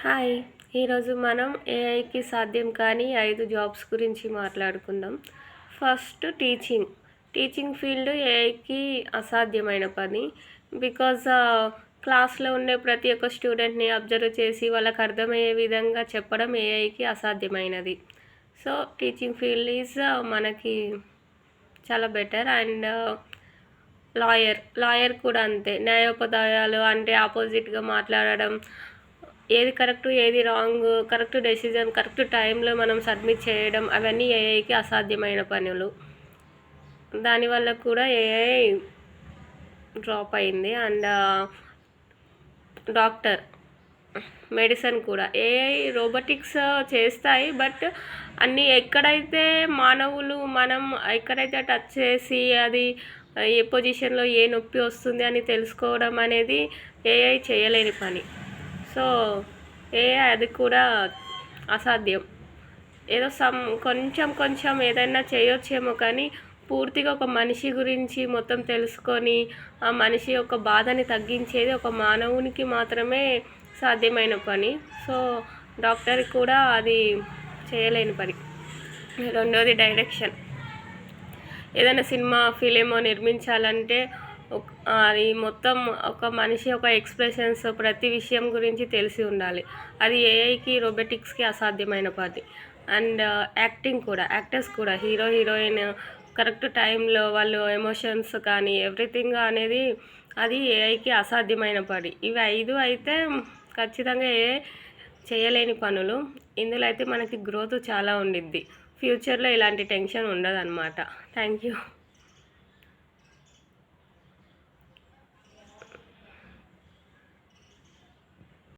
Hi! ఈరోజు మనం ఏఐకి సాధ్యం కాని 5 జాబ్స్ గురించి మాట్లాడుకుందాం. First teaching. టీచింగ్ ఫీల్డ్ ఏఐకి అసాధ్యమైన పని. బికాజ్ క్లాస్‌లో ఉండే ప్రతి ఒక్క స్టూడెంట్‌ని అబ్జర్వ్ చేసి వాళ్ళకి అర్థమయ్యే విధంగా చెప్పడం ఏఐకి అసాధ్యమైనది. సో, టీచింగ్ ఫీల్డ్ ఈజ్ మనకి చాలా బెటర్. అండ్ లాయర్ కూడా అంతే. న్యాయోపదాయాలు అంటే ఆపోజిట్‌గా మాట్లాడడం, ఏది కరెక్ట్, ఏది రాంగ్, కరెక్ట్ డెసిజన్, కరెక్ట్ టైంలో మనం సబ్మిట్ చేయడం, అవన్నీ ఏఐకి అసాధ్యమైన పనులు. దానివల్ల కూడా ఏఐ డ్రాప్ అయింది. అండ్ డాక్టర్, మెడిసిన్ కూడా ఏఐ రోబోటిక్స్ చేస్తాయి. బట్ అన్నీ ఎక్కడైతే మనం ఎక్కడైతే టచ్ చేసి అది ఏ పొజిషన్లో ఏ నొప్పి వస్తుంది అని తెలుసుకోవడం అనేది ఏఐ చేయలేని పని. సో ఏఐ అది కూడా అసాధ్యం. ఏదో కొంచెం ఏదైనా చేయొచ్చేమో కానీ పూర్తిగా ఒక మనిషి గురించి మొత్తం తెలుసుకొని ఆ మనిషి యొక్క బాధని తగ్గించేది ఒక మానవునికి మాత్రమే సాధ్యమైన పని. సో డాక్టర్కి కూడా అది చేయలేని పని. రెండోది డైరెక్షన్. ఏదైనా సినిమా ఫిలిమో నిర్మించాలంటే అది మొత్తం ఒక మనిషి యొక్క ఎక్స్ప్రెషన్స్ ప్రతి విషయం గురించి తెలిసి ఉండాలి. అది ఏఐకి రోబోటిక్స్కి అసాధ్యమైన పని. అండ్ యాక్టర్స్ కూడా హీరో హీరోయిన్ కరెక్ట్ టైంలో వాళ్ళు ఎమోషన్స్ కానీ ఎవ్రీథింగ్ అనేది అది ఏఐకి అసాధ్యమైన పని. ఇవి 5 అయితే ఖచ్చితంగా ఏఐ చేయలేని పనులు. ఇందులో అయితే మనకి గ్రోత్ చాలా ఉండిద్ది. ఫ్యూచర్లో ఇలాంటి టెన్షన్ ఉండదన్నమాట. Thank you.